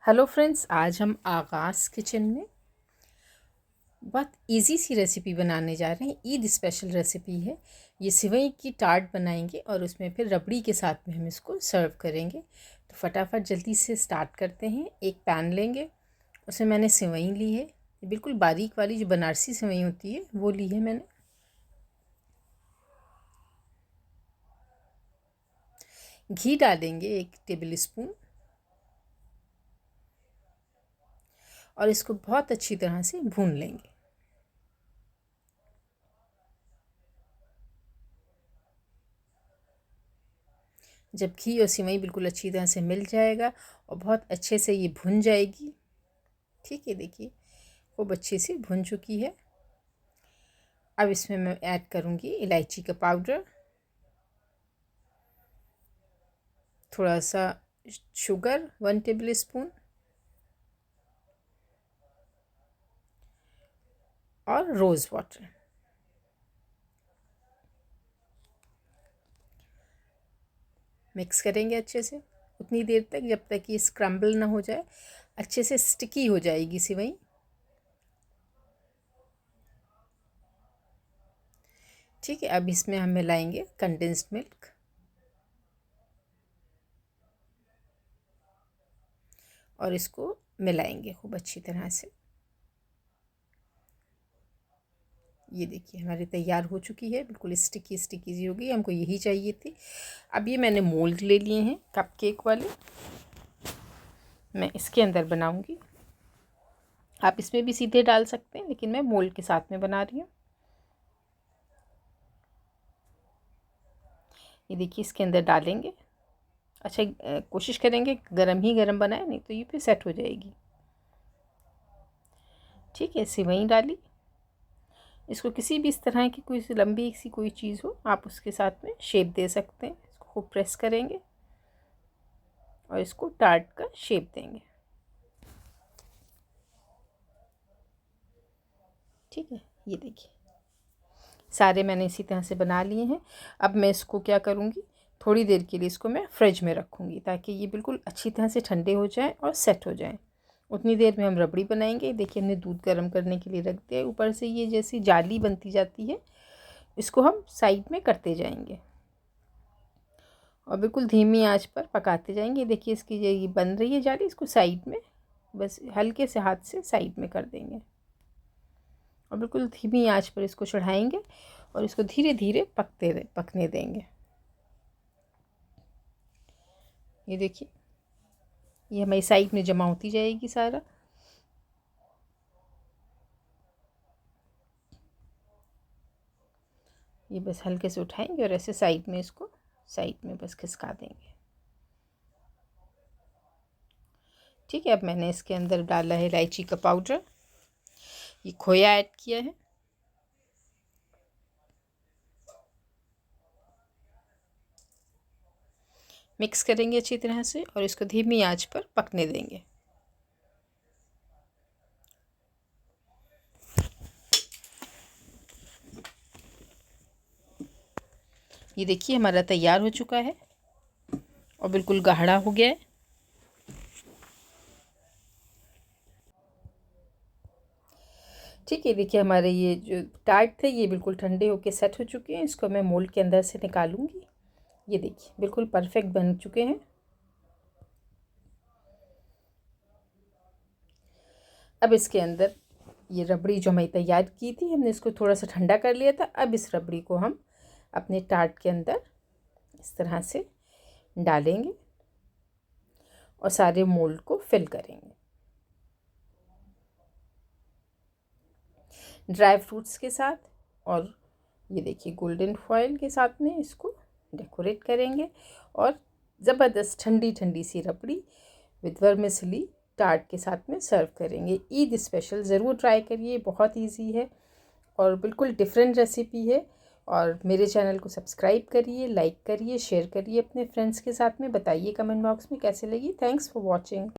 Hello friends, आज हम आगाज़ किचन में बहुत इजी सी रेसिपी बनाने जा रहे हैं। ईद स्पेशल रेसिपी है। ये सिवई की टार्ट बनाएंगे और उसमें फिर रबड़ी के साथ में हम इसको सर्व करेंगे। तो फटाफट जल्दी से स्टार्ट करते हैं। एक पैन लेंगे, उसमें मैंने सिवई ली है, बिल्कुल बारीक वाली जो बनारसी सिवई होती है वो ली है मैंने। घी डालेंगे 1 टेबल स्पून और इसको बहुत अच्छी तरह से भून लेंगे। जब घी और सिवई बिल्कुल अच्छी तरह से मिल जाएगा और बहुत अच्छे से ये भुन जाएगी। ठीक है, देखिए खूब अच्छे से भुन चुकी है। अब इसमें मैं ऐड करूँगी इलायची का पाउडर, थोड़ा सा शुगर 1 टेबल स्पून और रोज़ वाटर। मिक्स करेंगे अच्छे से उतनी देर तक जब तक ये स्क्रम्बल ना हो जाए, अच्छे से स्टिकी हो जाएगी सिवई। ठीक है, अब इसमें हम मिलाएंगे कंडेंस्ड मिल्क और इसको मिलाएंगे खूब अच्छी तरह से। ये देखिए हमारी तैयार हो चुकी है, बिल्कुल स्टिकी स्टिकी सी हो गई, हमको यही चाहिए थी। अब ये मैंने मोल्ड ले लिए हैं कपकेक वाले, मैं इसके अंदर बनाऊंगी। आप इसमें भी सीधे डाल सकते हैं, लेकिन मैं मोल्ड के साथ में बना रही हूँ। ये देखिए इसके अंदर डालेंगे। अच्छा, कोशिश करेंगे गरम ही गरम बनाए, नहीं तो ये फिर सेट हो जाएगी। ठीक है, सिवई डाली, इसको किसी भी इस तरह की कोई सी लंबी सी कोई चीज़ हो आप उसके साथ में शेप दे सकते हैं। इसको खूब प्रेस करेंगे और इसको टार्ट का शेप देंगे। ठीक है, ये देखिए सारे मैंने इसी तरह से बना लिए हैं। अब मैं इसको क्या करूँगी, थोड़ी देर के लिए इसको मैं फ्रिज में रखूँगी ताकि ये बिल्कुल अच्छी तरह से ठंडे हो जाएं और सेट हो जाएं। उतनी देर में हम रबड़ी बनाएंगे। देखिए हमने दूध गर्म करने के लिए रख दिया, ऊपर से ये जैसी जाली बनती जाती है, इसको हम साइड में करते जाएंगे और बिल्कुल धीमी आंच पर पकाते जाएंगे। देखिए इसकी ये बन रही है जाली, इसको साइड में बस हल्के से हाथ से साइड में कर देंगे और बिल्कुल धीमी आंच पर इसको चढ़ाएंगे और इसको धीरे धीरे पकने देंगे। ये देखिए ये हमारी साइड में जमा होती जाएगी सारा। ये बस हल्के से उठाएंगे और ऐसे साइड में इसको साइड में बस खिसका देंगे। ठीक है, अब मैंने इसके अंदर डाला है इलायची का पाउडर, ये खोया ऐड किया है, मिक्स करेंगे अच्छी तरह से और इसको धीमी आंच पर पकने देंगे। ये देखिए हमारा तैयार हो चुका है और बिल्कुल गाढ़ा हो गया है। ठीक है, देखिए हमारे ये जो टार्ट थे ये बिल्कुल ठंडे होके सेट हो चुके हैं। इसको मैं मोल्ड के अंदर से निकालूंगी। ये देखिए बिल्कुल परफेक्ट बन चुके हैं। अब इसके अंदर ये रबड़ी जो हमें तैयार की थी, हमने इसको थोड़ा सा ठंडा कर लिया था। अब इस रबड़ी को हम अपने टार्ट के अंदर इस तरह से डालेंगे और सारे मोल्ड को फिल करेंगे। ड्राई फ्रूट्स के साथ और ये देखिए गोल्डन फॉयल के साथ में इसको डेकोरेट करेंगे और ज़बरदस्त ठंडी ठंडी सी रबड़ी विद वर्मिसेली टार्ट के साथ में सर्व करेंगे। ईद स्पेशल ज़रूर ट्राई करिए, बहुत इजी है और बिल्कुल डिफरेंट रेसिपी है। और मेरे चैनल को सब्सक्राइब करिए, लाइक करिए, शेयर करिए अपने फ्रेंड्स के साथ में। बताइए कमेंट बॉक्स में कैसे लगी। Thanks for watching.